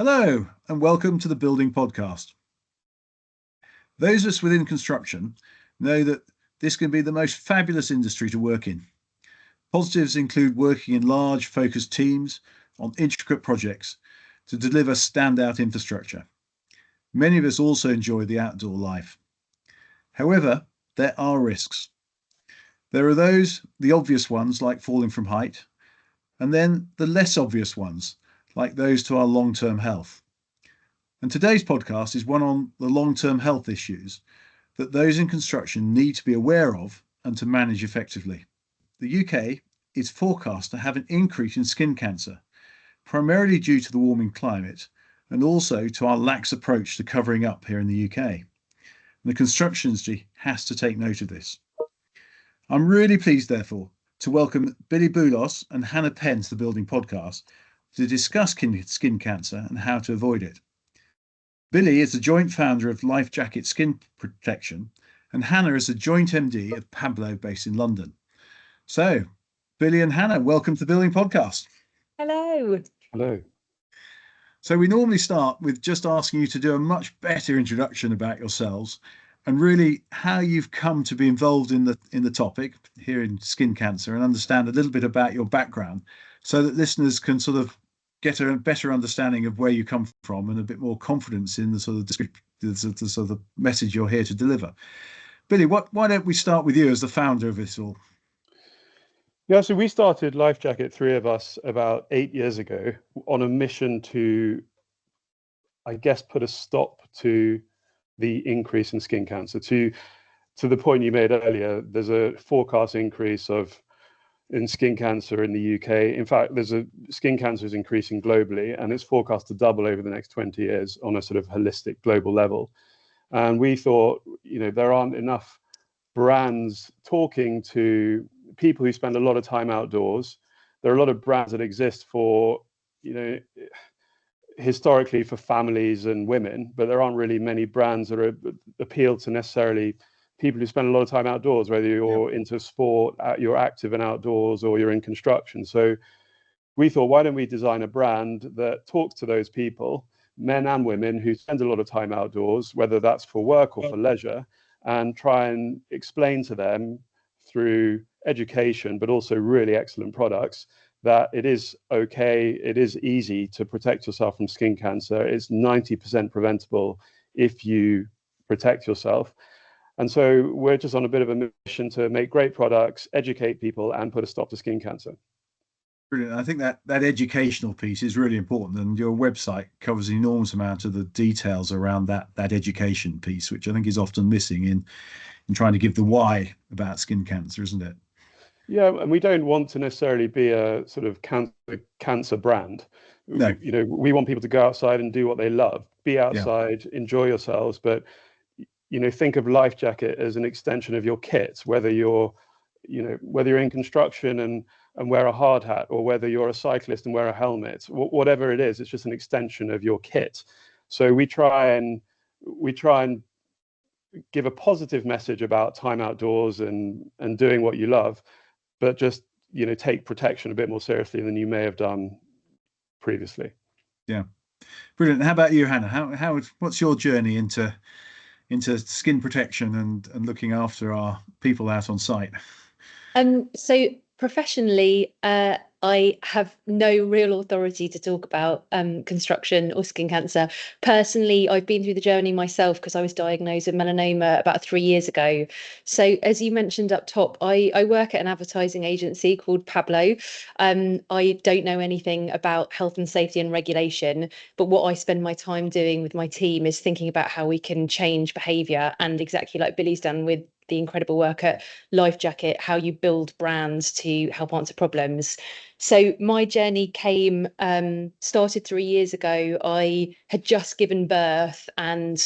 Hello, and welcome to the Building Podcast. Those of us within construction know that this can be the most fabulous industry to work in. Positives include working in large, focused teams on intricate projects to deliver standout infrastructure. Many of us also enjoy the outdoor life. However, there are risks. There are the obvious ones like falling from height, and then the less obvious ones like those to our long-term health. And today's podcast is one on the long-term health issues that those in construction need to be aware of and to manage effectively. The UK is forecast to have an increase in skin cancer, primarily due to the warming climate and also to our lax approach to covering up here in the UK. And the construction industry has to take note of this. I'm really pleased, therefore, to welcome Boulos and Hannah Penn to the Building Podcast to discuss skin cancer and how to avoid it. Billy is the joint founder of Life Jacket Skin Protection, and Hannah is the joint MD of Pablo based in London. So, Billy and Hannah, welcome to the Building Podcast. Hello. Hello. So we normally start with just asking you to do a much better introduction about yourselves and really how you've come to be involved in the topic here in skin cancer and understand a little bit about your background so that listeners can sort of get a better understanding of where you come from and a bit more confidence in the sort of message you're here to deliver. Billy, why don't we start with you as the founder of this all? Yeah, so we started Life Jacket, three of us, about 8 years ago on a mission to, I guess, put a stop to the increase in skin cancer. To the point you made earlier, there's a forecast increase in skin cancer in the UK. In fact, skin cancer is increasing globally, and it's forecast to double over the next 20 years on a sort of holistic global level. And we thought, there aren't enough brands talking to people who spend a lot of time outdoors. There are a lot of brands that exist for, historically for families and women, but there aren't really many brands that appeal to necessarily people who spend a lot of time outdoors, whether you're into sport, you're active and outdoors, or you're in construction. So we thought, why don't we design a brand that talks to those people, men and women, who spend a lot of time outdoors, whether that's for work or for leisure, and try and explain to them through education, but also really excellent products, that it is okay, it is easy to protect yourself from skin cancer. It's 90% preventable if you protect yourself. And so we're just on a bit of a mission to make great products, educate people, and put a stop to skin cancer. Brilliant. I think that educational piece is really important, and your website covers an enormous amount of the details around that education piece, which I think is often missing in trying to give the why about skin cancer, isn't it? Yeah, and we don't want to necessarily be a sort of cancer brand. No. We want people to go outside and do what they love, be outside, enjoy yourselves, but think of Life Jacket as an extension of your kit, whether you're in construction and wear a hard hat, or whether you're a cyclist and wear a helmet, whatever it is, it's just an extension of your kit. So we try and give a positive message about time outdoors and doing what you love, but just take protection a bit more seriously than you may have done previously. Yeah, brilliant. How about you, Hannah? What's your journey into skin protection and looking after our people out on site? So professionally, I have no real authority to talk about construction or skin cancer. Personally, I've been through the journey myself because I was diagnosed with melanoma about 3 years ago. So as you mentioned up top, I work at an advertising agency called Pablo. I don't know anything about health and safety and regulation, but what I spend my time doing with my team is thinking about how we can change behaviour, and exactly like Billy's done with the incredible work at Life Jacket, how you build brands to help answer problems. So my journey started 3 years ago. I had just given birth and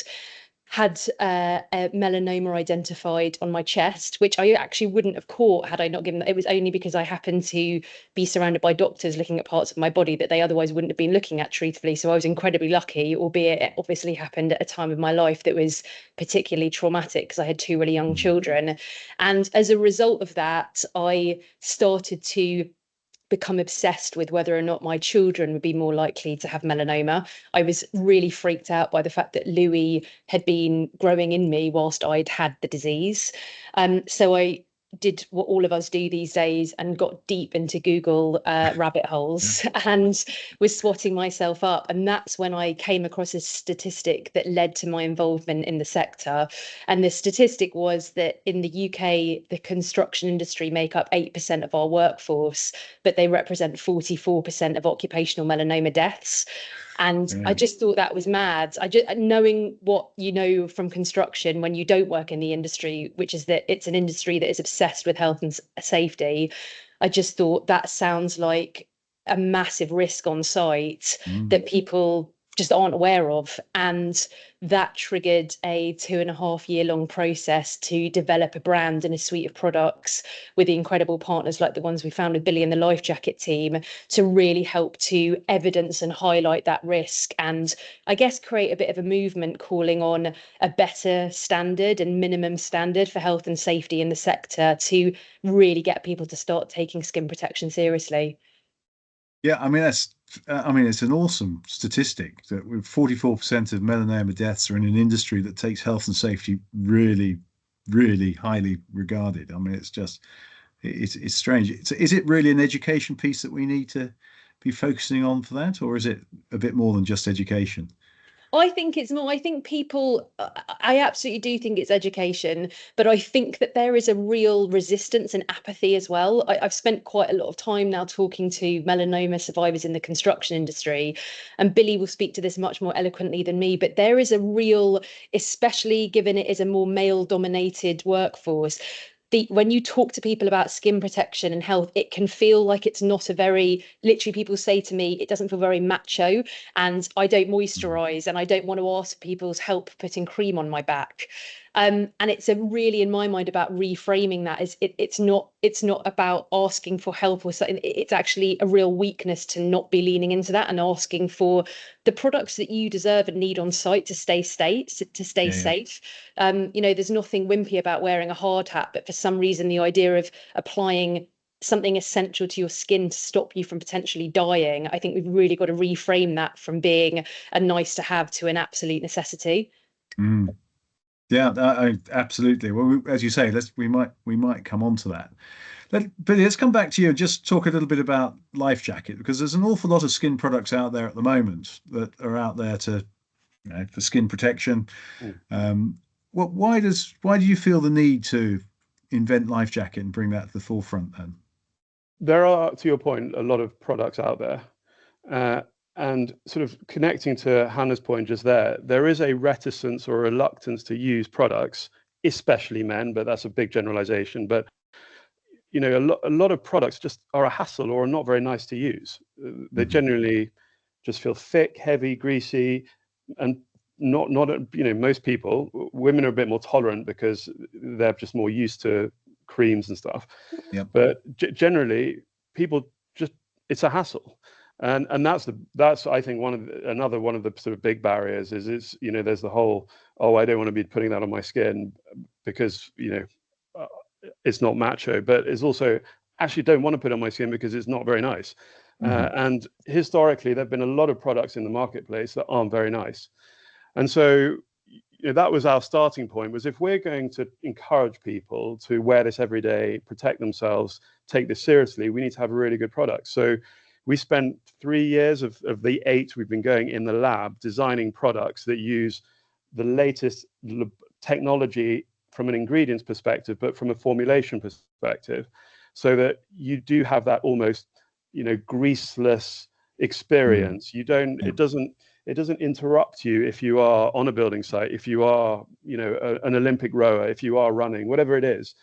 had a melanoma identified on my chest, which I actually wouldn't have caught had I not given. It was only because I happened to be surrounded by doctors looking at parts of my body that they otherwise wouldn't have been looking at, truthfully. So I was incredibly lucky, albeit it obviously happened at a time of my life that was particularly traumatic because I had two really young children. And as a result of that, I started to become obsessed with whether or not my children would be more likely to have melanoma. I was really freaked out by the fact that Louis had been growing in me whilst I'd had the disease. So I did what all of us do these days and got deep into Google rabbit holes and was swatting myself up. And that's when I came across a statistic that led to my involvement in the sector. And the statistic was that in the UK, the construction industry make up 8% of our workforce, but they represent 44% of occupational melanoma deaths. And I just thought that was mad. Knowing what you know from construction when you don't work in the industry, which is that it's an industry that is obsessed with health and safety, I just thought that sounds like a massive risk on site that people just aren't aware of. And that triggered a 2.5 year long process to develop a brand and a suite of products with incredible partners like the ones we found with Billy and the Life Jacket team to really help to evidence and highlight that risk. And I guess create a bit of a movement calling on a better standard and minimum standard for health and safety in the sector to really get people to start taking skin protection seriously. Yeah, I mean it's an awesome statistic that with 44% of melanoma deaths are in an industry that takes health and safety really, really highly regarded. I mean, it's strange. Is it really an education piece that we need to be focusing on for that, or is it a bit more than just education? I think it's more, I think people, I absolutely do think it's education, but I think that there is a real resistance and apathy as well. I've spent quite a lot of time now talking to melanoma survivors in the construction industry, and Billy will speak to this much more eloquently than me, but there is a real, especially given it is a more male dominated workforce, when you talk to people about skin protection and health, it can feel like it's not a very, literally people say to me, it doesn't feel very macho, and I don't moisturize and I don't want to ask people's help putting cream on my back. And it's a really, in my mind, about reframing that is it's not about asking for help or something. It's actually a real weakness to not be leaning into that and asking for the products that you deserve and need on site to stay safe. There's nothing wimpy about wearing a hard hat, but for some reason, the idea of applying something essential to your skin to stop you from potentially dying, I think we've really got to reframe that from being a nice to have to an absolute necessity. Yeah, absolutely. Well, as you say, we might come on to that. Billy, let's come back to you and just talk a little bit about Life Jacket, because there's an awful lot of skin products out there at the moment that are out there for skin protection. Why do you feel the need to invent Life Jacket and bring that to the forefront then? There are, to your point, a lot of products out there. And sort of connecting to Hannah's point just there is a reticence or reluctance to use products, especially men, but that's a big generalization. But a lot of products just are a hassle or are not very nice to use. They generally just feel thick, heavy, greasy, and not most people, women are a bit more tolerant because they're just more used to creams and stuff. Yep. But generally, people just, it's a hassle. And that's I think another one of the sort of big barriers is there's the whole, I don't want to be putting that on my skin because it's not macho, but it's also actually don't want to put it on my skin because it's not very nice. And historically there have been a lot of products in the marketplace that aren't very nice, and so that was our starting point, was if we're going to encourage people to wear this every day, protect themselves, take this seriously, we need to have really good products. So we spent 3 years of the 8 we've been going in the lab designing products that use the latest technology from an ingredients perspective, but from a formulation perspective, so that you do have that almost, greaseless experience. It doesn't interrupt you if you are on a building site, if you are, an Olympic rower, if you are running, whatever it is.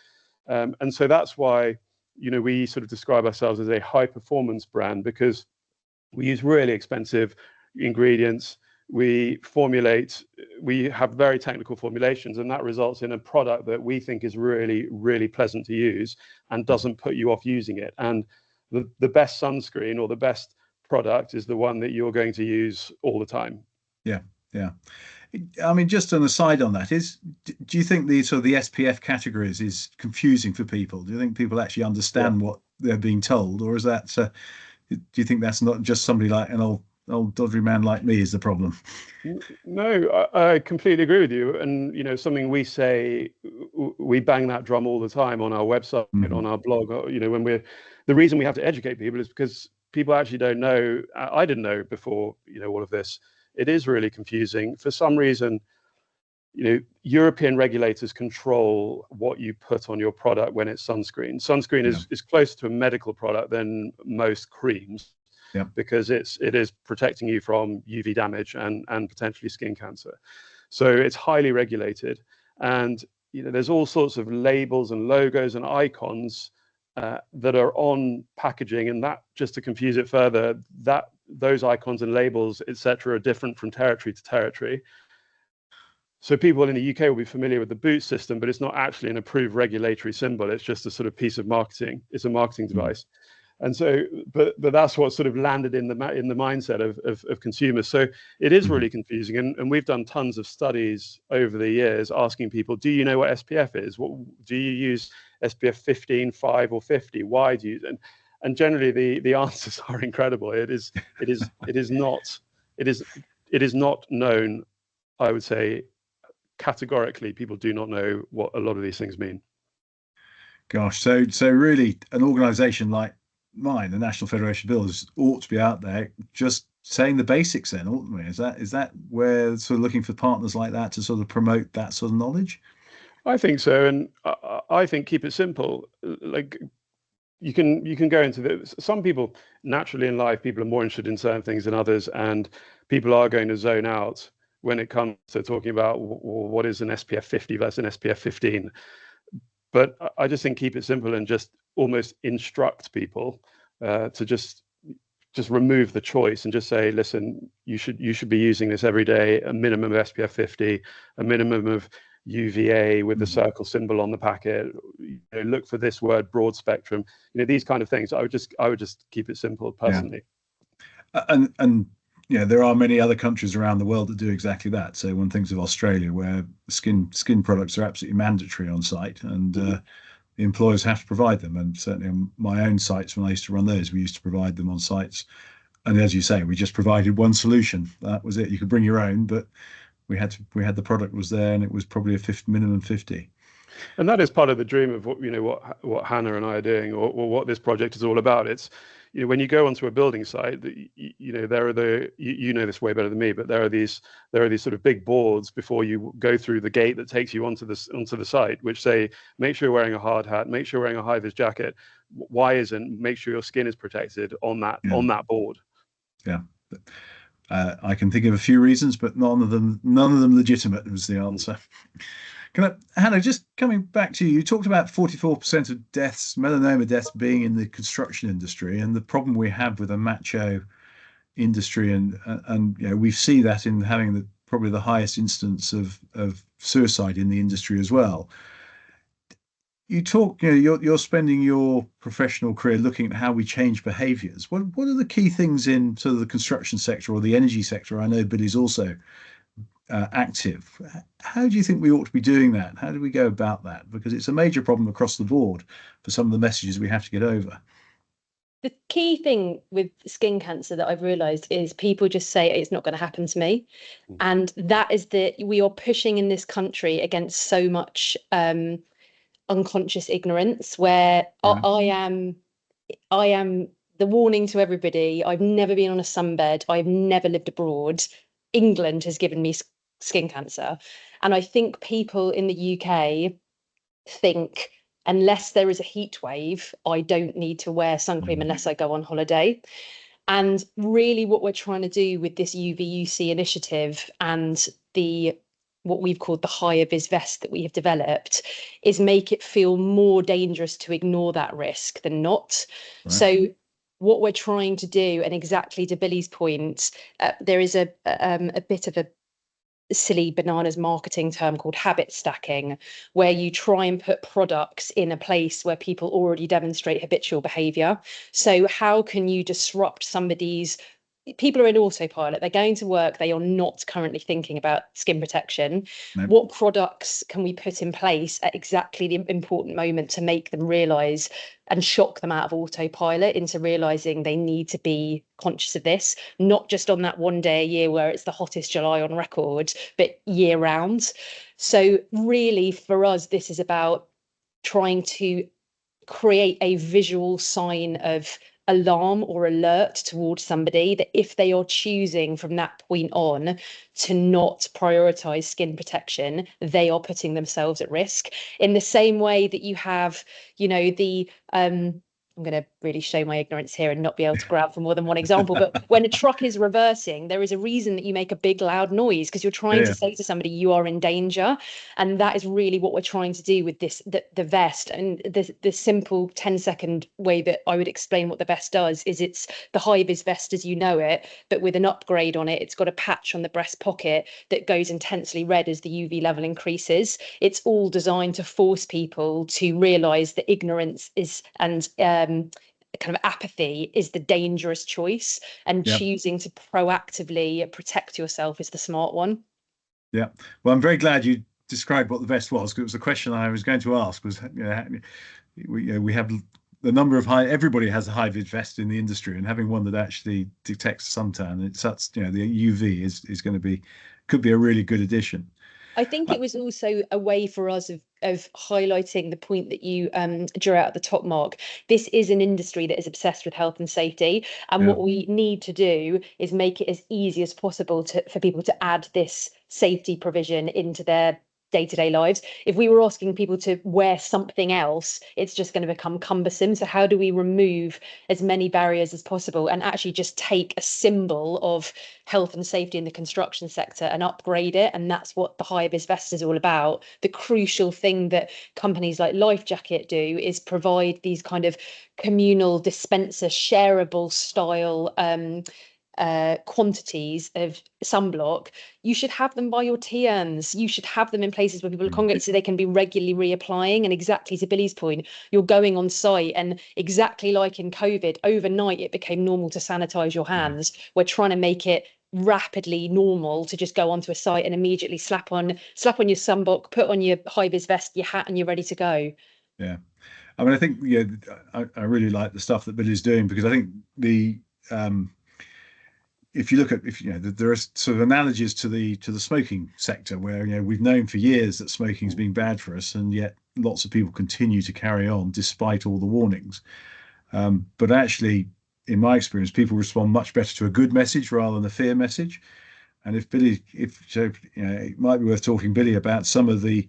And so that's why, we sort of describe ourselves as a high performance brand, because we use really expensive ingredients. We have very technical formulations, and that results in a product that we think is really, really pleasant to use and doesn't put you off using it. And the best sunscreen or the best product is the one that you're going to use all the time. Yeah. Yeah. I mean, just an aside on that do you think the sort of the SPF categories is confusing for people? Do you think people actually understand what they're being told, or is that do you think that's not just somebody like an old doddery man like me is the problem? No, I completely agree with you. And, something we say, we bang that drum all the time on our website, on our blog, the reason we have to educate people is because people actually don't know. I didn't know before, all of this. It is really confusing. For some reason, European regulators control what you put on your product when it's sunscreen. Sunscreen is closer to a medical product than most creams. Yeah. Because it is protecting you from UV damage and potentially skin cancer. So it's highly regulated. And there's all sorts of labels and logos and icons that are on packaging. And that, just to confuse it further, that those icons and labels, etc., are different from territory to territory. So people in the UK will be familiar with the Boots system, but it's not actually an approved regulatory symbol. It's just a sort of piece of marketing. It's a marketing device. And so, but that's what sort of landed in the mindset of consumers. So it is really confusing. And we've done tons of studies over the years asking people, do you know what SPF is? What do you use SPF 15, 5, or 50? Why do you? And generally the answers are incredible. It is not known, I would say, categorically. People do not know what a lot of these things mean. Gosh, so really an organization like mine, the National Federation of Builders, ought to be out there just saying the basics then, oughtn't we? Is that where sort of looking for partners like that to sort of promote that sort of knowledge? I think so. And I think keep it simple. Like you can go into some people naturally in life, people are more interested in certain things than others, and people are going to zone out when it comes to talking about what is an SPF 50 versus an SPF 15. But I just think keep it simple and just almost instruct people to just remove the choice and just say, listen, you should be using this every day, a minimum of SPF 50, a minimum of UVA with the circle symbol on the packet. Look for this word, broad spectrum. These kind of things. I would just keep it simple personally. Yeah. And there are many other countries around the world that do exactly that. So one thinks of Australia, where skin products are absolutely mandatory on site, and the employers have to provide them. And certainly on my own sites, when I used to run those, we used to provide them on sites. And as you say, we just provided one solution. That was it. You could bring your own, but we had the product was there, and it was probably a minimum 50. And that is part of the dream of what Hannah and I are doing, or what this project is all about. It's when you go onto a building site, there are this way better than me, but there are these sort of big boards before you go through the gate that takes you onto the site, which say, make sure you're wearing a hard hat, make sure you're wearing a high-vis jacket. Why isn't make sure your skin is protected on that board? Yeah. I can think of a few reasons, but none of them legitimate was the answer. Hannah, just coming back to you, you talked about 44% of melanoma deaths being in the construction industry, and the problem we have with a macho industry, and we see that in having probably the highest instance of suicide in the industry as well. You talk, you're spending your professional career looking at how we change behaviours. What are the key things in sort of the construction sector or the energy sector? I know Billy's also active. How do you think we ought to be doing that? How do we go about that? Because it's a major problem across the board for some of the messages we have to get over. The key thing with skin cancer that I've realised is people just say it's not going to happen to me. And that is that we are pushing in this country against so much unconscious ignorance, where I am the warning to everybody. I've never been on a sunbed. I've never lived abroad. England has given me skin cancer. And I think people in the UK think, unless there is a heat wave, I don't need to wear sun cream unless I go on holiday. And really what we're trying to do with this UVUC initiative and what we've called the higher vis vest that we have developed is make it feel more dangerous to ignore that risk than not. Right. So what we're trying to do, and exactly to Billy's point, there is a bit of a silly bananas marketing term called habit stacking, where you try and put products in a place where people already demonstrate habitual behavior. So how can you disrupt somebody's people are in autopilot. They're going to work. They are not currently thinking about skin protection. No. What products can we put in place at exactly the important moment to make them realise and shock them out of autopilot into realising they need to be conscious of this, not just on that one day a year where it's the hottest July on record, but year round. So really, for us, this is about trying to create a visual sign of alarm or alert towards somebody that if they are choosing from that point on to not prioritize skin protection, they are putting themselves at risk. In the same way that you have, the I'm going to really show my ignorance here and not be able to grab for more than one example, but when a truck is reversing, there is a reason that you make a big loud noise, because you're trying to say to somebody you are in danger. And that is really what we're trying to do with this, the vest. And the simple 10-second way that I would explain what the vest does is it's the high-vis vest as you know it, but with an upgrade on it. It's got a patch on the breast pocket that goes intensely red as the UV level increases. It's all designed to force people to realize that ignorance is and kind of apathy is the dangerous choice, and choosing to proactively protect yourself is the smart one. Yeah, well, I'm very glad you described what the vest was, because it was the question I was going to ask. Was we have the number of everybody has a high-vis vest in the industry, and having one that actually detects suntan, it's the UV is going to could be a really good addition. I think it was also a way for us of highlighting the point that you drew out at the top, Mark. This is an industry that is obsessed with health and safety. And what we need to do is make it as easy as possible for people to add this safety provision into their day-to-day lives. If we were asking people to wear something else, it's just going to become cumbersome. So how do we remove as many barriers as possible and actually just take a symbol of health and safety in the construction sector and upgrade it? And that's what the high-vis vest is all about. The crucial thing that companies like Life Jacket do is provide these kind of communal dispenser, shareable style quantities of sunblock. You should have them by your TNs. You should have them in places where people congregate so they can be regularly reapplying. And exactly to Billy's point, you're going on site, and exactly like in COVID, overnight it became normal to sanitize your hands. We're trying to make it rapidly normal to just go onto a site and immediately slap on your sunblock, put on your high-vis vest, your hat, and you're ready to go. Yeah, I mean, I think I really like the stuff that Billy's doing, because I think if you look at there are sort of analogies to the smoking sector, where we've known for years that smoking's been bad for us, and yet lots of people continue to carry on despite all the warnings. But actually, in my experience, people respond much better to a good message rather than a fear message. And it might be worth talking, Billy, about some of the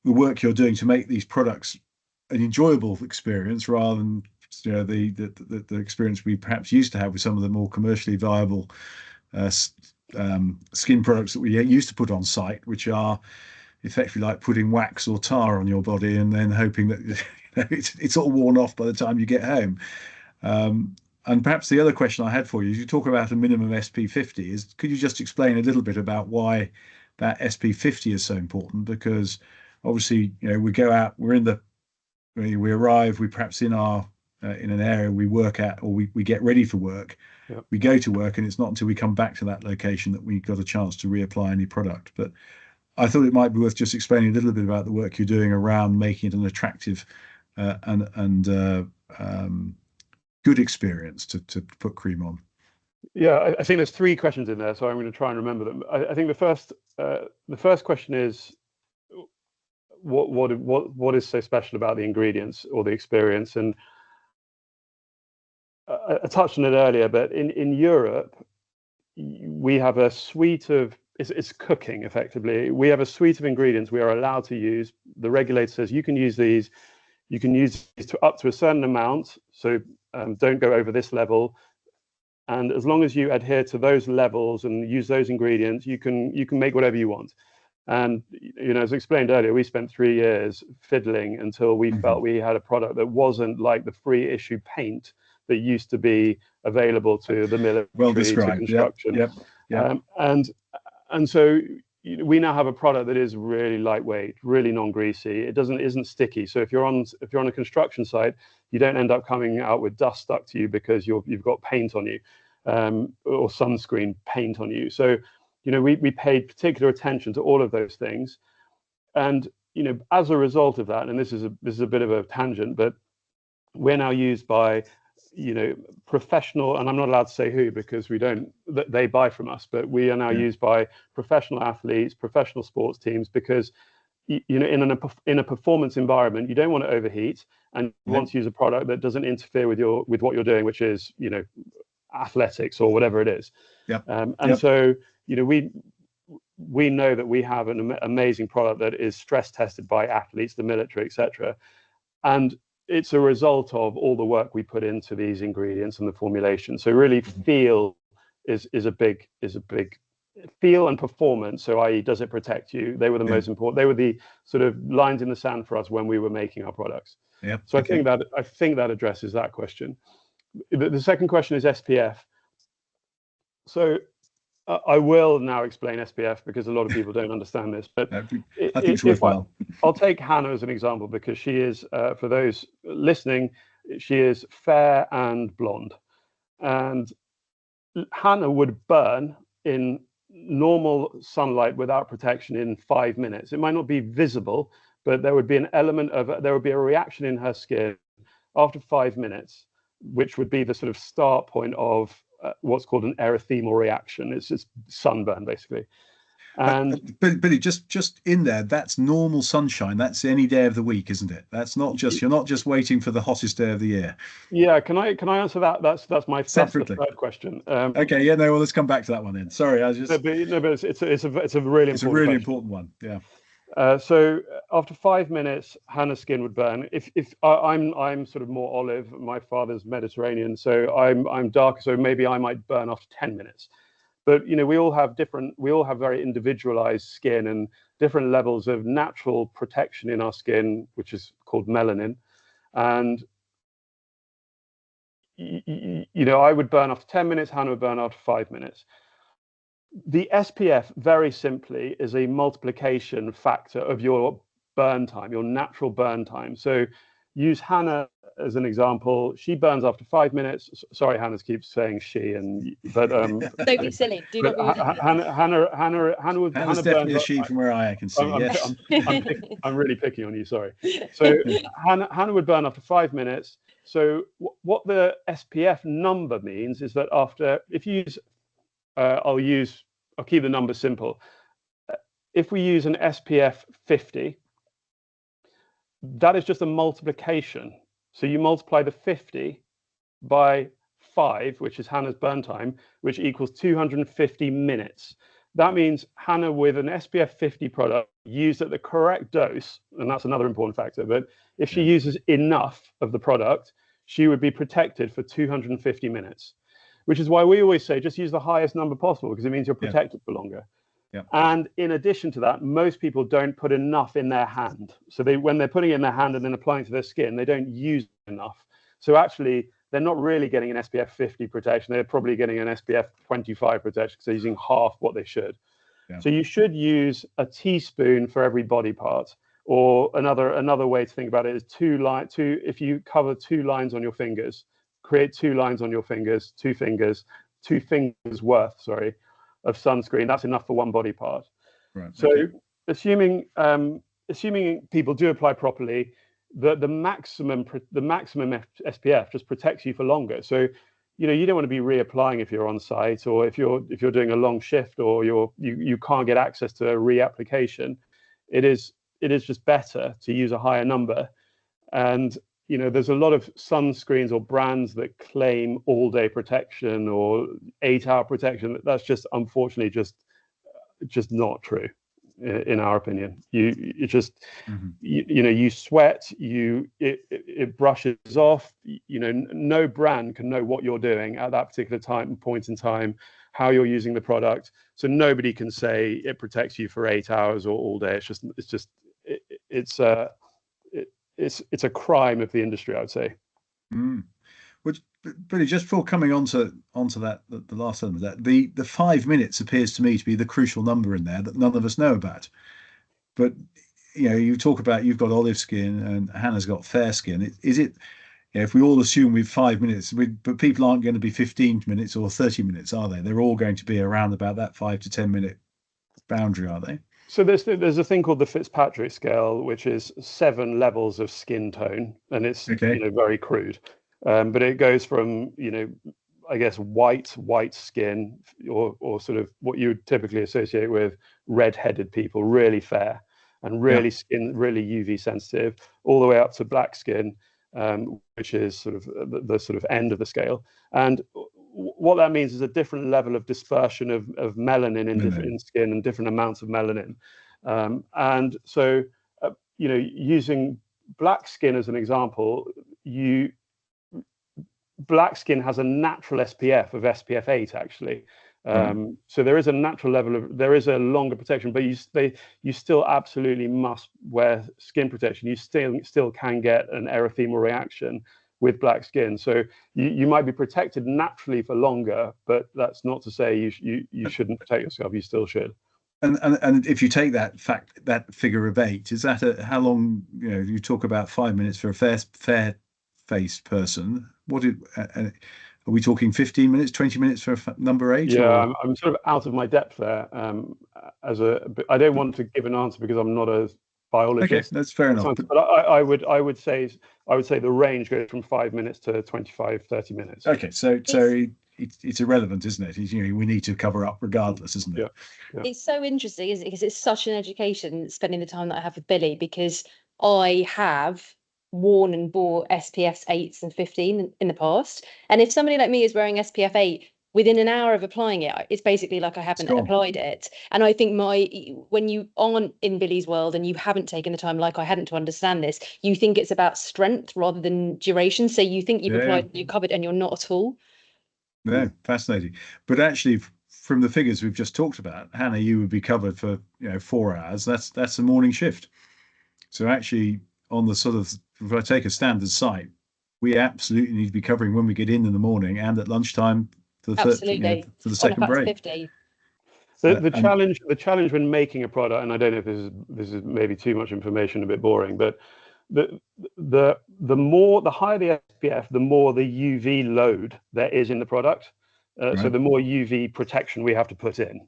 work you're doing to make these products an enjoyable experience rather than the experience we perhaps used to have with some of the more commercially viable skin products that we used to put on site, which are effectively like putting wax or tar on your body and then hoping that it's all worn off by the time you get home. And perhaps the other question I had for you is, you talk about a minimum SP50. Could you just explain a little bit about why that SP50 is so important? Because obviously, we go out, we arrive, we perhaps in an area we work at, or we get ready for work. Yep. We go to work, and it's not until we come back to that location that we got a chance to reapply any product. But I thought it might be worth just explaining a little bit about the work you're doing around making it an attractive and good experience to put cream on. Yeah, I think there's 3 questions in there, so I'm going to try and remember them. I think the first question is, what is so special about the ingredients or the experience? And I touched on it earlier, but in Europe, we have a suite of it's cooking effectively. We have a suite of ingredients we are allowed to use. The regulator says you can use these. You can use these to up to a certain amount, so don't go over this level. And as long as you adhere to those levels and use those ingredients, you can make whatever you want. And as explained earlier, we spent 3 years fiddling until we felt we had a product that wasn't like the free issue paint that used to be available to the military, well described, to construction. Yep. And so we now have a product that is really lightweight, really non-greasy. It isn't sticky. So if you're on a construction site, you don't end up coming out with dust stuck to you because you've got paint on you. or sunscreen paint on you. So, we paid particular attention to all of those things. And, as a result of that, and this is a bit of a tangent, but we're now used by, professional, and I'm not allowed to say who because they buy from us, but we are now used by professional athletes, professional sports teams, because in a performance environment, you don't want to overheat, and you want to use a product that doesn't interfere with what you're doing, which is athletics or whatever it is. So we know that we have an amazing product that is stress tested by athletes, the military, etc. And it's a result of all the work we put into these ingredients and the formulation. So really, feel is a big feel, and performance. So, i.e., does it protect you? They were the most important. They were the sort of lines in the sand for us when we were making our products. So I think that addresses that question. The second question is SPF. So I will now explain SPF because a lot of people don't understand this. But I think it's worthwhile. I'll take Hannah as an example because she is, for those listening, she is fair and blonde. And Hannah would burn in normal sunlight without protection in 5 minutes. It might not be visible, but there would be there would be a reaction in her skin after 5 minutes, which would be the sort of start point of what's called an erythemal reaction. It's just sunburn, basically. And Billy, just in there, that's normal sunshine. That's any day of the week, isn't it? That's not just, you're not just waiting for the hottest day of the year. Yeah, can I answer that? That's my separately. Third question. Okay, yeah, no, well, let's come back to that one then. Sorry, I was just. But it's a really important one. Yeah. So after 5 minutes, Hannah's skin would burn. If I'm sort of more olive, my father's Mediterranean, so I'm darker, so maybe I might burn after 10 minutes. But we all have very individualized skin and different levels of natural protection in our skin, which is called melanin. And I would burn after 10 minutes, Hannah would burn after 5 minutes. The SPF, very simply, is a multiplication factor of your burn time, your natural burn time. So use Hannah as an example. She burns after 5 minutes. Sorry, Hannah keeps saying she, but don't be silly. Do not be Hannah would. Hannah's definitely a she from where I can see. Yes, I'm really picking on you. Sorry. So Hannah would burn after 5 minutes. So what the SPF number means is that if you use I'll keep the number simple. If we use an SPF 50, that is just a multiplication. So you multiply the 50 by 5, which is Hannah's burn time, which equals 250 minutes. That means Hannah, with an SPF 50 product used at the correct dose, and that's another important factor, but if she uses enough of the product, she would be protected for 250 minutes. Which is why we always say just use the highest number possible, because it means you're protected for longer. And in addition to that, most people don't put enough in their hand. So when they're putting it in their hand and then applying to their skin, they don't use enough. So actually, they're not really getting an SPF 50 protection. They're probably getting an SPF 25 protection because they're using half what they should. So you should use a teaspoon for every body part. Or another way to think about it is if you cover 2 lines on your fingers, create 2 lines on your fingers, 2 fingers worth, of sunscreen. That's enough for 1 body part. Right. So assuming people do apply properly, the maximum SPF just protects you for longer. So you don't want to be reapplying if you're on site, or if you're doing a long shift, or you can't get access to a reapplication. It is just better to use a higher number. And there's a lot of sunscreens or brands that claim all-day protection or 8-hour protection. That's just, unfortunately, just not true, in our opinion. You sweat, it brushes off. No brand can know what you're doing at that particular point in time, how you're using the product. So nobody can say it protects you for 8 hours or all day. It's a crime of the industry, I would say. Which, Billy, just before coming onto that, the last element, that the 5 minutes appears to me to be the crucial number in there that none of us know about. But you talk about, you've got olive skin and Hannah's got fair skin. Is it if we all assume we've 5 minutes, but people aren't going to be 15 minutes or 30 minutes, are they? They're all going to be around about that 5 to 10 minute boundary, are they? So there's a thing called the Fitzpatrick scale, which is 7 levels of skin tone, and it's very crude, but it goes from I guess white skin, or sort of what you would typically associate with red-headed people, really fair and really UV sensitive, all the way up to black skin, which is sort of the sort of end of the scale. And what that means is a different level of dispersion of melanin in skin, and different amounts of melanin. And so, using black skin as an example, black skin has a natural SPF of SPF 8, actually. So there is a natural level there is a longer protection, but you still absolutely must wear skin protection. You still can get an erythemal reaction with black skin. So you might be protected naturally for longer, but that's not to say you shouldn't protect yourself. You still should. And if you take that figure of 8, is that how long? You talk about 5 minutes for a fair faced person. Are we talking 15 minutes, 20 minutes for number 8? Yeah, I'm sort of out of my depth there. I don't want to give an answer because I'm not a biologist. Okay, that's fair enough. But I would say the range goes from 5 minutes to 25, 30 minutes. Okay, so it's irrelevant, isn't it? We need to cover up regardless, isn't it? Yeah. It's so interesting, isn't it? Because it's such an education spending the time that I have with Billy, because I have worn and bought SPF 8s and 15 in the past. And if somebody like me is wearing SPF 8, within an hour of applying it, it's basically like I haven't applied it. And I think when you aren't in Billy's world and you haven't taken the time, like I hadn't, to understand this, you think it's about strength rather than duration. So you think you've applied, you're covered, and you're not at all. No, fascinating. But actually, from the figures we've just talked about, Hannah, you would be covered for 4 hours. That's a morning shift. So actually, on the sort of, if I take a standard site, we absolutely need to be covering when we get in the morning and at lunchtime for the for the second break. 50. The challenge when making a product, and I don't know if this is maybe too much information, a bit boring, but the higher the SPF, the more the UV load there is in the product. So the more UV protection we have to put in.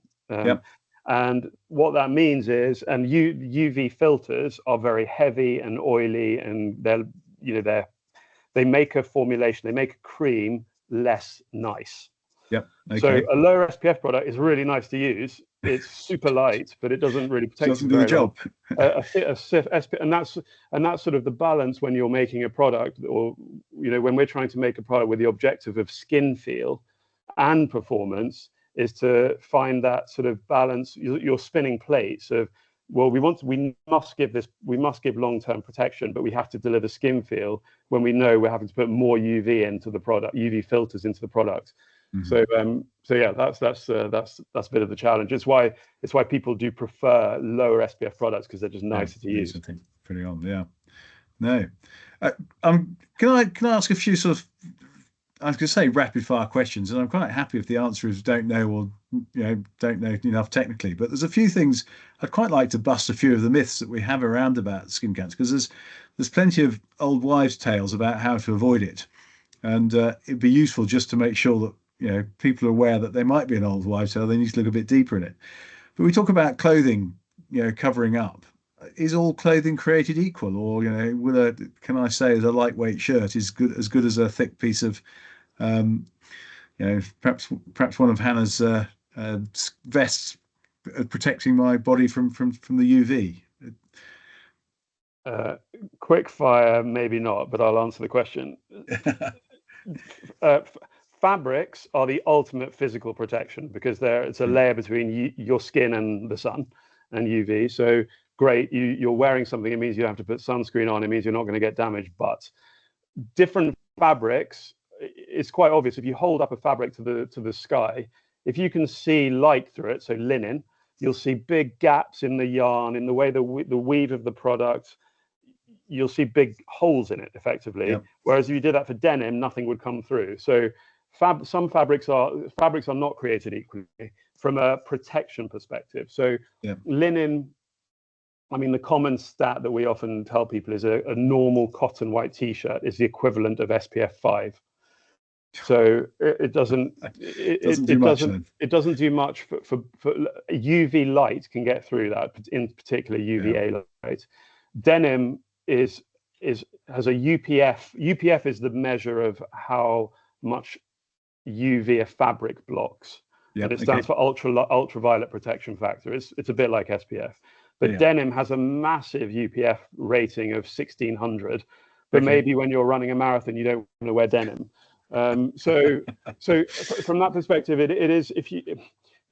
And what that means is, and UV filters are very heavy and oily, and they make a formulation, they make a cream less nice. Okay. So a lower SPF product is really nice to use. It's super light, but it doesn't really protect. Doesn't do the job. And that's sort of the balance when you're making a product, or when we're trying to make a product with the objective of skin feel and performance, is to find that sort of balance. Your spinning plates of, well, we must give long-term protection, but we have to deliver skin feel when we know we're having to put more UV into the product, UV filters into the product. Mm-hmm. So yeah, that's a bit of the challenge. It's why people do prefer lower SPF products, because they're just nicer to use. Pretty on, yeah. No, can I ask a few sort of, I was going to say rapid fire questions, and I'm quite happy if the answer is don't know, or don't know enough technically. But there's a few things I'd quite like to bust a few of the myths that we have around about skin cancer, because there's plenty of old wives' tales about how to avoid it, and it'd be useful just to make sure that people are aware that there might be an old wives' tale. They need to look a bit deeper in it. But we talk about clothing, covering up. Is all clothing created equal, or can I say that a lightweight shirt is as good as a thick piece of perhaps one of Hannah's vests protecting my body from the UV? Quick fire, maybe not, but I'll answer the question. Fabrics are the ultimate physical protection, because it's a layer between your skin and the sun and UV. So great, you're wearing something, it means you have to put sunscreen on, it means you're not going to get damaged. But different fabrics, it's quite obvious. If you hold up a fabric to the sky, if you can see light through it, so linen, you'll see big gaps in the yarn, in the way the weave of the product. You'll see big holes in it, effectively. Yep. Whereas if you did that for denim, nothing would come through. So some fabrics are not created equally from a protection perspective. So linen I mean, the common stat that we often tell people is a normal cotton white t-shirt is the equivalent of SPF 5. So it doesn't do much for UV light can get through that, in particular UVA light. Denim has a UPF. UPF is the measure of how much UV a fabric blocks. Yep, and it stands for ultraviolet protection factor. It's a bit like SPF. But denim has a massive UPF rating of 1600. But maybe when you're running a marathon, you don't want to wear denim. So from that perspective, it is,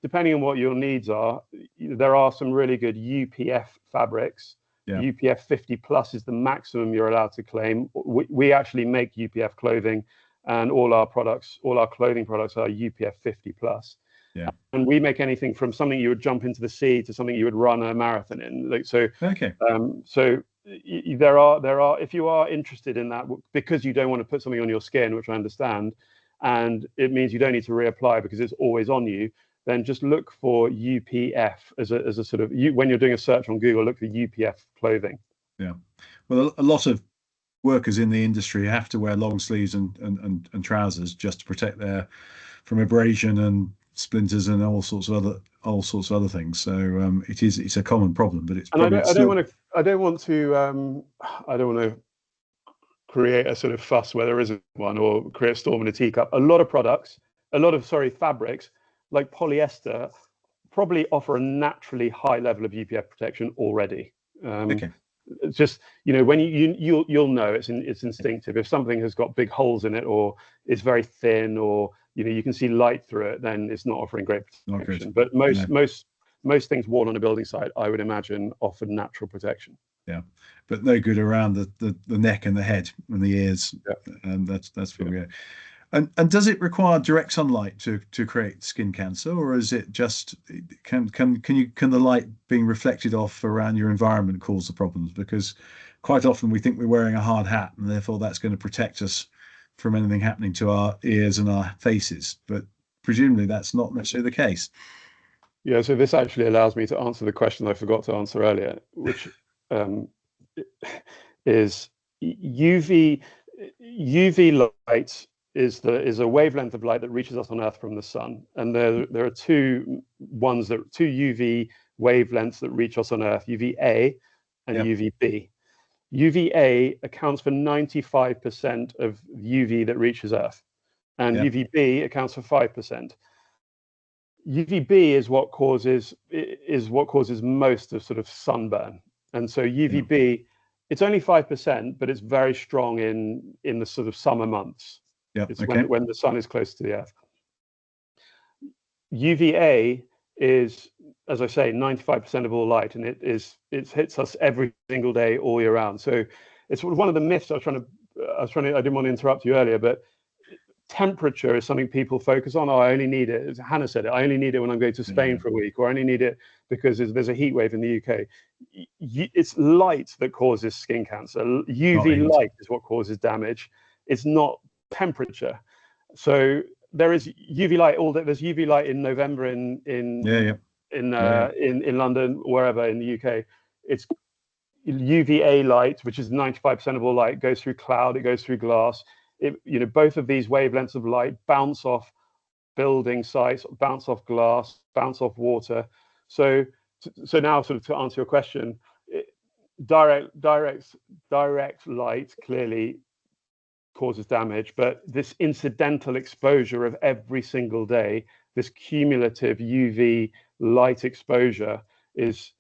depending on what your needs are, there are some really good UPF fabrics. UPF 50 plus is the maximum you're allowed to claim. We actually make UPF clothing, and all our clothing products are UPF 50 plus. And we make anything from something you would jump into the sea to something you would run a marathon in. There are, if you are interested in that, because you don't want to put something on your skin, which I understand, and it means you don't need to reapply because it's always on you, then just look for UPF as a sort of, when you're doing a search on Google, look for UPF clothing. Well, a lot of workers in the industry have to wear long sleeves and trousers just to protect from abrasion and splinters and all sorts of other things. So it's a common problem, but I don't want to create a sort of fuss where there isn't one, or create a storm in a teacup. A lot of fabrics like polyester probably offer a naturally high level of UPF protection already. It's just, when you'll know, it's instinctive. If something has got big holes in it, or is very thin, or you can see light through it, then it's not offering great protection. But most things worn on a building site, I would imagine, offer natural protection. But no good around the neck and the head and the ears. And that's where we go. And does it require direct sunlight to create skin cancer, or is it just can the light being reflected off around your environment cause the problems? Because quite often we think we're wearing a hard hat, and therefore that's going to protect us from anything happening to our ears and our faces, but presumably that's not necessarily the case. So this actually allows me to answer the question I forgot to answer earlier, which is UV light is a wavelength of light that reaches us on Earth from the sun, and there are two UV wavelengths that reach us on Earth: UVA and UVB. UVA accounts for 95% of UV that reaches Earth, and UVB accounts for 5%. UVB is what causes most of sort of sunburn, and so UVB, it's only 5%, but it's very strong in the sort of summer months. It's when the sun is close to the Earth. UVA is, as I say, 95% of all light, and it hits us every single day, all year round. So it's one of the myths I didn't want to interrupt you earlier, but temperature is something people focus on. I only need it, as Hannah said it, I only need it when I'm going to Spain for a week, or I only need it because there's a heat wave in the UK. It's light that causes skin cancer. UV light is what causes damage. It's not temperature. So there is UV light all day. There's UV light in November in London, wherever in the UK. It's UVA light, which is 95% of all light, goes through cloud, it goes through glass. Both of these wavelengths of light bounce off building sites, bounce off glass, bounce off water. So now, sort of to answer your question, direct light clearly causes damage, but this incidental exposure of every single day, this cumulative UV light exposure is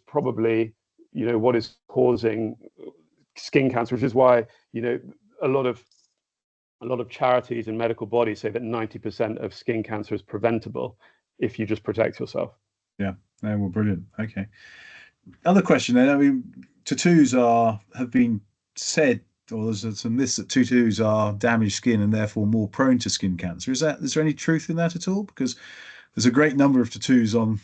probably what is causing skin cancer, which is why a lot of charities and medical bodies say that 90% of skin cancer is preventable if you just protect yourself. Well, brilliant. Okay. Other question then. I mean, tattoos have been said, or there's some myths that tattoos are damaged skin and therefore more prone to skin cancer. Is there any truth in that at all? Because there's a great number of tattoos on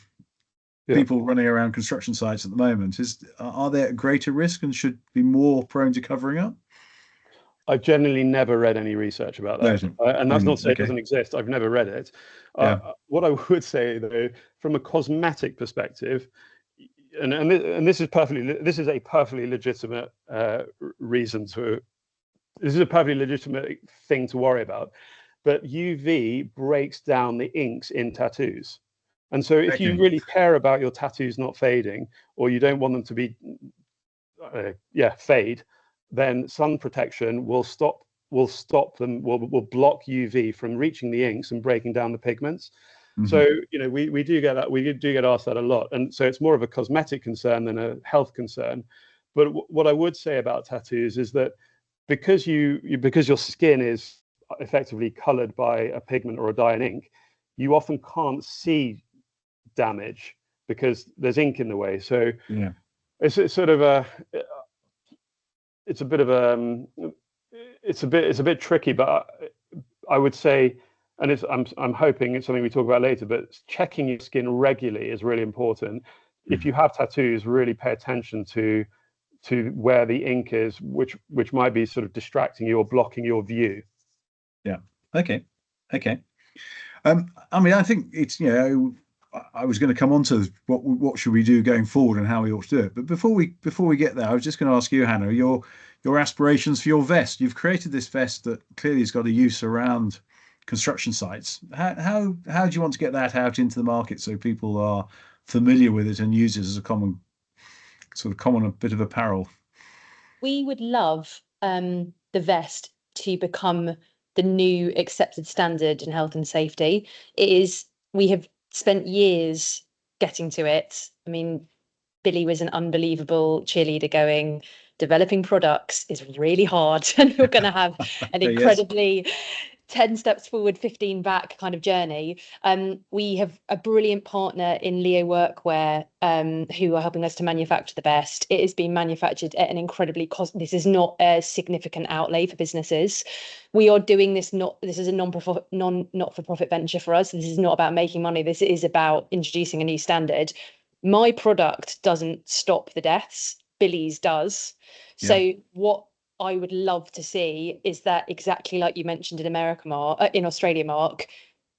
people running around construction sites at the moment. Are they at greater risk and should be more prone to covering up? I've generally never read any research about that, and that's not to say it doesn't exist. I've never read it. What I would say, though, from a cosmetic perspective, and this is a perfectly legitimate reason to. This is a perfectly legitimate thing to worry about, but UV breaks down the inks in tattoos. And so if you really care about your tattoos not fading, or you don't want them to be, fade, then sun protection will stop them, will block UV from reaching the inks and breaking down the pigments. Mm-hmm. So, we do get that. We do get asked that a lot. And so it's more of a cosmetic concern than a health concern. But what I would say about tattoos is that because your skin is effectively colored by a pigment or a dye and ink, you often can't see damage because there's ink in the way. So yeah, it's a bit tricky, but I would say, and I'm hoping it's something we talk about later, but checking your skin regularly is really important. If you have tattoos, really pay attention to where the ink is, which might be sort of distracting you or blocking your view. Yeah. Okay. I think it's, I was going to come on to what should we do going forward and how we ought to do it. But before we get there, I was just going to ask you, Hannah, your aspirations for your vest. You've created this vest that clearly has got a use around construction sites. How do you want to get that out into the market so people are familiar with it and use it as a common bit of apparel? We would love the vest to become the new accepted standard in health and safety. We have spent years getting to it. I mean, Billy was an unbelievable cheerleader developing products is really hard, and you're going to have an incredibly 10 steps forward, 15 back kind of journey. We have a brilliant partner in Leo Workwear who are helping us to manufacture the vest. It has been manufactured at an incredibly this is not a significant outlay for businesses. We are doing this this is a not-for-profit venture for us. This is not about making money. This is about introducing a new standard. My product doesn't stop the deaths. Billy's does. So what I would love to see is that, exactly like you mentioned in in Australia, Mark,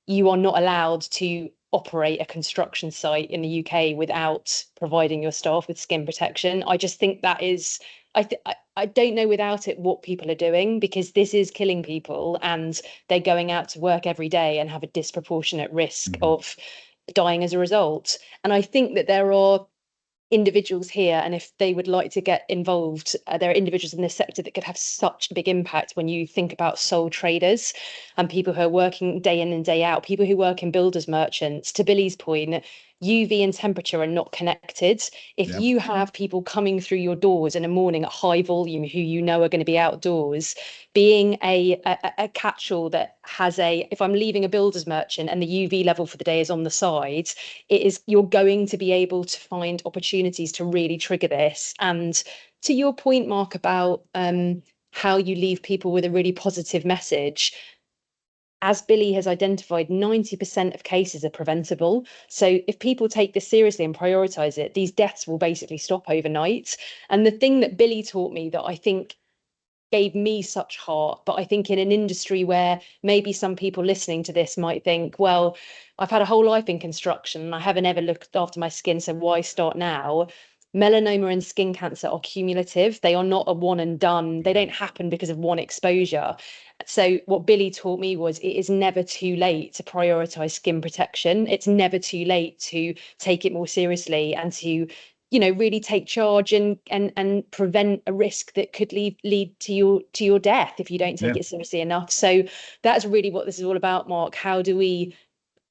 you are not allowed to operate a construction site in the UK without providing your staff with skin protection. I just think that is, I don't know without it what people are doing, because this is killing people and they're going out to work every day and have a disproportionate risk of dying as a result. And I think that there are individuals here, and if they would like to get involved, there are individuals in this sector that could have such a big impact. When you think about sole traders and people who are working day in and day out, people who work in builders merchants, to Billy's point, UV and temperature are not connected. If you have people coming through your doors in a morning at high volume who are going to be outdoors, being a catch-all that has if I'm leaving a builder's merchant and the UV level for the day is on the side, you're going to be able to find opportunities to really trigger this. And to your point, Mark, about how you leave people with a really positive message, as Billy has identified, 90% of cases are preventable. So if people take this seriously and prioritise it, these deaths will basically stop overnight. And the thing that Billy taught me that I think gave me such heart, but I think in an industry where maybe some people listening to this might think, well, I've had a whole life in construction and I haven't ever looked after my skin, so why start now? Melanoma and skin cancer are cumulative. They are not a one and done. They don't happen because of one exposure. So what Billy taught me was it is never too late to prioritise skin protection. It's never too late to take it more seriously and to really take charge and prevent a risk that could lead to your death if you don't take it seriously enough. So that's really what this is all about, Mark. How do we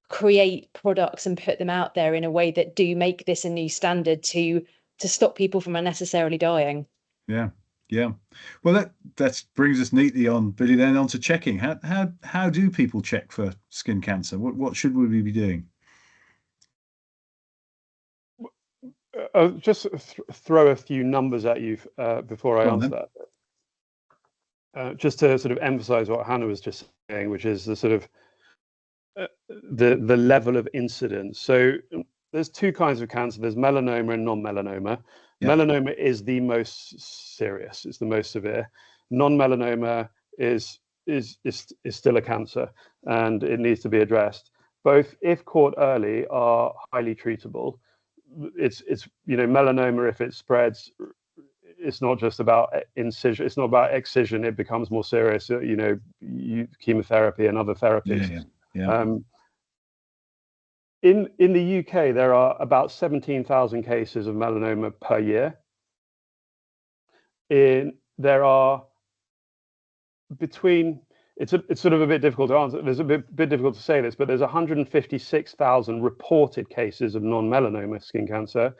create products and put them out there in a way that do make this a new standard to stop people from unnecessarily dying? Yeah. Well, that brings us neatly on, Billy, then on to checking. How do people check for skin cancer? What should we be doing? I'll just throw a few numbers at you before I answer that. Just to sort of emphasize what Hannah was just saying, which is the sort of the level of incidence. So there's two kinds of cancer. There's melanoma and non-melanoma. Melanoma is the most serious. It's the most severe. Non-melanoma is still a cancer, and it needs to be addressed. Both, if caught early, are highly treatable. it's melanoma, if it spreads, it's not just about incision, it's not about excision, it becomes more serious, chemotherapy and other therapies. In the UK, there are about 17,000 cases of melanoma per year. There are between, it's sort of a bit difficult to answer. There's a bit difficult to say this, but there's 156,000 reported cases of non-melanoma skin cancer.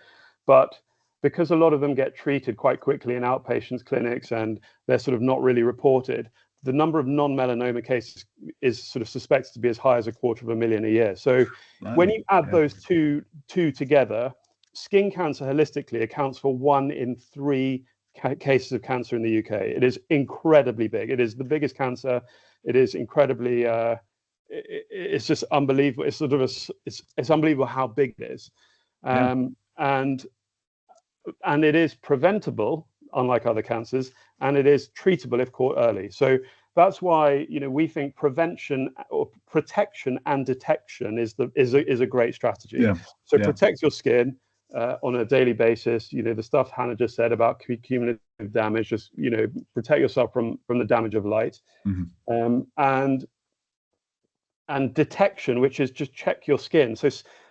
But because a lot of them get treated quite quickly in outpatients clinics and they're sort of not really reported, the number of non-melanoma cases is sort of suspected to be as high as 250,000 a year. So when you add those two together, skin cancer holistically accounts for 1 in 3 cases of cancer in the UK. It is incredibly big. It is the biggest cancer. It is incredibly, it's just unbelievable. It's sort of it's unbelievable how big it is. And it is preventable, unlike other cancers, and it is treatable if caught early. So that's why we think prevention or protection and detection is a great strategy. So protect your skin on a daily basis. The stuff Hannah just said about cumulative damage. Just protect yourself from the damage of light, and detection, which is just check your skin. So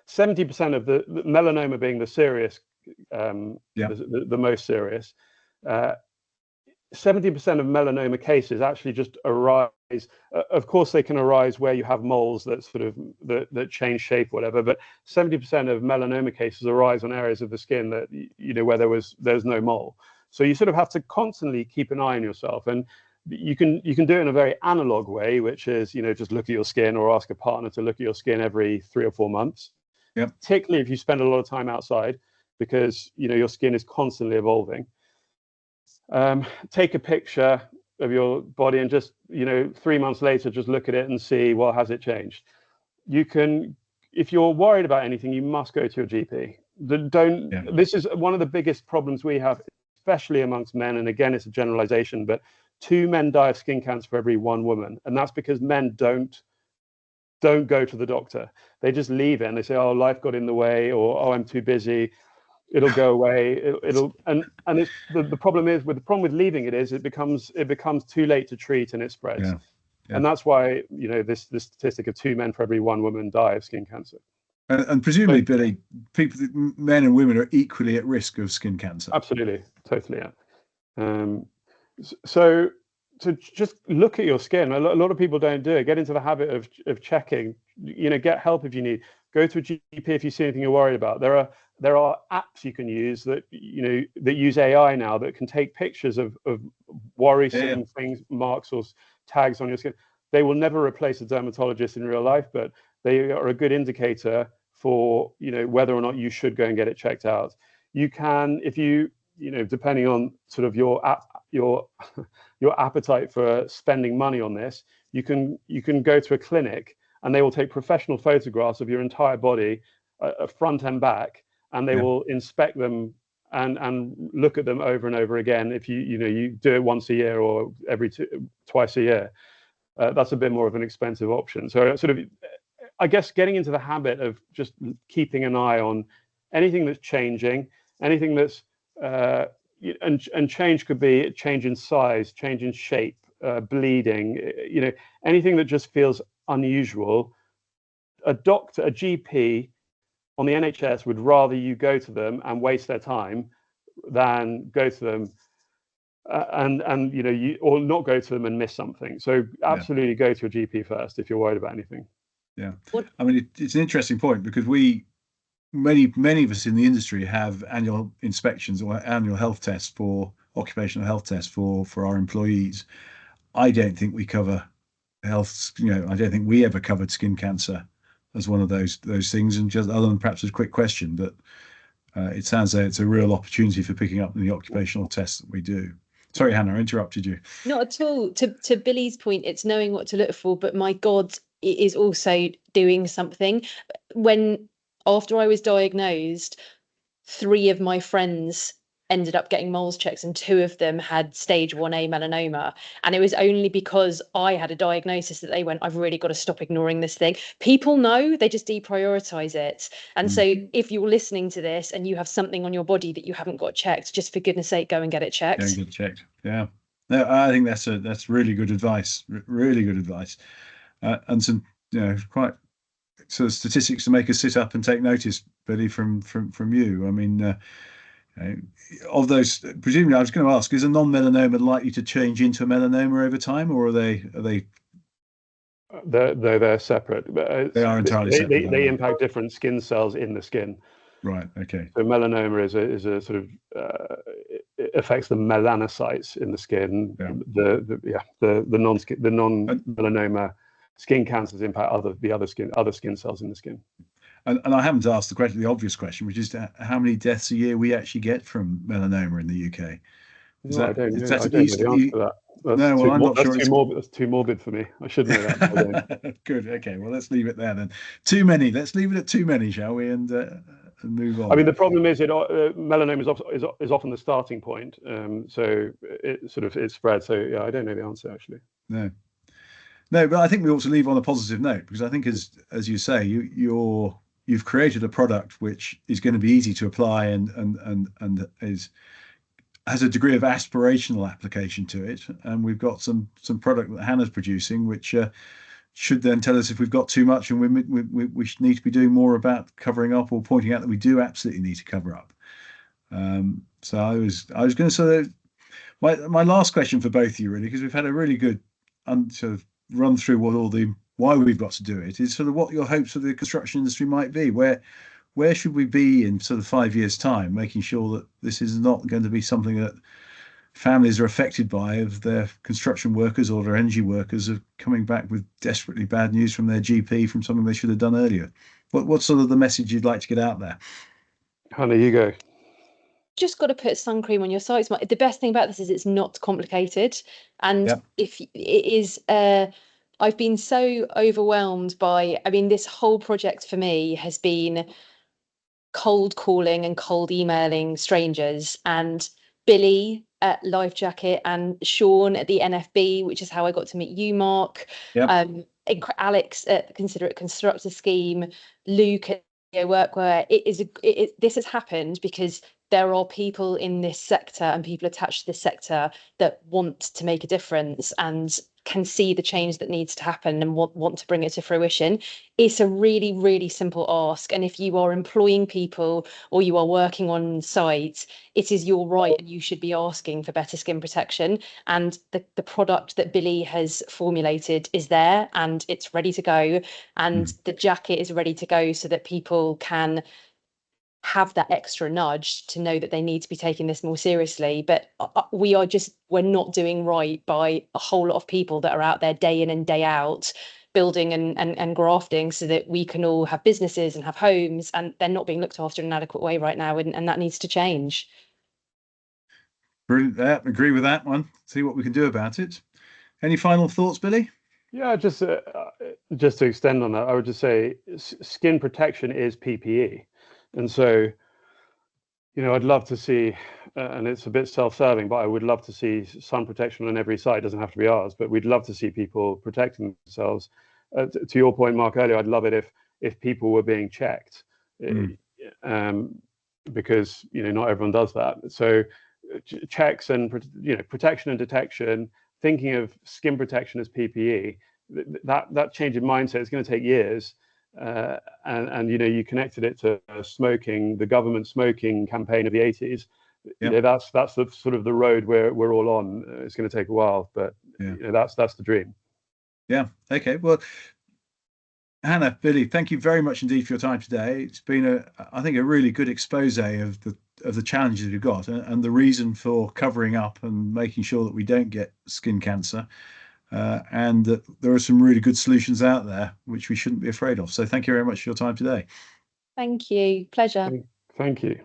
70% of the melanoma being the serious. The most serious, 70% of melanoma cases actually just arise. Of course, they can arise where you have moles that sort of that change shape, whatever. But 70% of melanoma cases arise on areas of the skin that where there's no mole. So you sort of have to constantly keep an eye on yourself, and you can do it in a very analog way, which is just look at your skin or ask a partner to look at your skin every 3 or 4 months. Particularly if you spend a lot of time outside, because your skin is constantly evolving. Take a picture of your body and just 3 months later, just look at it and see, well, has it changed? You can, if you're worried about anything, you must go to your GP. This is one of the biggest problems we have, especially amongst men. And again, it's a generalization, but 2 men die of skin cancer for every 1 woman, and that's because men don't go to the doctor. They just leave it and they say, oh, life got in the way, or oh, I'm too busy. It'll go away. And it's the problem with leaving it is it becomes too late to treat, and it spreads. And that's why this statistic of 2 men for every 1 woman die of skin cancer. And presumably, Billy, men and women are equally at risk of skin cancer. Absolutely, totally, yeah. So just look at your skin. A lot of people don't do it. Get into the habit of checking. Get help if you need. Go to a GP if you see anything you're worried about. There are apps you can use that that use AI now that can take pictures of worrisome things, marks or tags on your skin. They will never replace a dermatologist in real life, but they are a good indicator for whether or not you should go and get it checked out. You can, if you depending on sort of your appetite for spending money on this, you can go to a clinic and they will take professional photographs of your entire body, front and back, and they will inspect them and look at them over and over again. If you do it once a year or twice a year, that's a bit more of an expensive option. So sort of, I guess, getting into the habit of just keeping an eye on anything that's changing, anything that's and change could be change in size, change in shape, bleeding, anything that just feels unusual. A doctor, a GP on the NHS would rather you go to them and waste their time than go to them and or not go to them and miss something. So absolutely go to your GP first if you're worried about anything. I mean, it's an interesting point, because many of us in the industry have annual inspections or annual health tests occupational health tests for our employees. I don't think we cover health. I don't think we ever covered skin cancer as one of those things. And just other than perhaps a quick question, but it sounds like it's a real opportunity for picking up the occupational tests that we do. Sorry, Hannah, I interrupted you. Not at all. To Billy's point, it's knowing what to look for, but my God, it is also doing something. After I was diagnosed, 3 of my friends ended up getting moles checks, and 2 of them had stage 1A melanoma. And it was only because I had a diagnosis that they went, I've really got to stop ignoring this thing. People know, they just deprioritize it. And so if you're listening to this and you have something on your body that you haven't got checked, just for goodness sake, go and get it checked. Go and get it checked. Yeah. No, I think that's really good advice. Really good advice. And some, quite sort of statistics to make us sit up and take notice, Billy, from you. I mean, of those, presumably, I was going to ask, is a non-melanoma likely to change into a melanoma over time, or are they? They're separate. They are entirely separate. They impact different skin cells in the skin. Right. Okay. So melanoma is a sort of it affects the melanocytes in the skin. Yeah. The non-melanoma skin cancers impact other skin cells in the skin. And I haven't asked the obvious question, which is how many deaths a year we actually get from melanoma in the UK. I don't know the answer to that. I'm not sure. That's too morbid for me. I should know that. Good. Okay. Well, let's leave it there then. Too many. Let's leave it at too many, shall we? And move on. I mean, the problem is melanoma is often the starting point. So it spreads. So yeah, I don't know the answer actually. No, but I think we ought to leave on a positive note, because I think, as you say, you've created a product which is going to be easy to apply and has a degree of aspirational application to it, and we've got some product that Hannah's producing, which should then tell us if we've got too much and we should need to be doing more about covering up, or pointing out that we do absolutely need to cover up. So I was going to sort of my last question for both of you, really, because we've had a really good sort of run through why we've got to do it, is sort of what your hopes for the construction industry might be. Where should we be in sort of 5 years' time, making sure that this is not going to be something that families are affected by, of their construction workers or their energy workers are coming back with desperately bad news from their GP from something they should have done earlier? What's sort of the message you'd like to get out there? Hannah, you go. Just got to put sun cream on your sides. The best thing about this is it's not complicated, and if it is, I've been so overwhelmed by. I mean, this whole project for me has been cold calling and cold emailing strangers, and Billy at Life Jacket and Sean at the NFB, which is how I got to meet you, Mark. Alex at Considerate Constructor Scheme, Luke at Workwear. This has happened because there are people in this sector and people attached to this sector that want to make a difference and can see the change that needs to happen and want to bring it to fruition. It's a really, really simple ask. And if you are employing people or you are working on site, it is your right, and you should be asking for better skin protection. And the product that Billy has formulated is there and it's ready to go. And the jacket is ready to go so that people can have that extra nudge to know that they need to be taking this more seriously. But we're not doing right by a whole lot of people that are out there day in and day out building and grafting so that we can all have businesses and have homes, and they're not being looked after in an adequate way right now, and that needs to change. Brilliant. Agree with that one. See what we can do about it. Any final thoughts, Billy? Yeah, just to extend on that, I would just say skin protection is PPE. And so, I'd love to see, and it's a bit self-serving, but I would love to see sun protection on every site. It doesn't have to be ours, but we'd love to see people protecting themselves. To your point, Mark, earlier, I'd love it if people were being checked, because not everyone does that. So checks and protection and detection, thinking of skin protection as PPE, that change in mindset is going to take years. And you connected it to smoking, the government smoking campaign of the 80s. That's the sort of the road we're all on. It's going to take a while, but that's the dream. Yeah. Okay. Well, Hannah, Billy, thank you very much indeed for your time today. It's been I think a really good expose of the challenges we've got and the reason for covering up and making sure that we don't get skin cancer. And that there are some really good solutions out there which we shouldn't be afraid of. So thank you very much for your time today. Thank you. Pleasure. Thank you.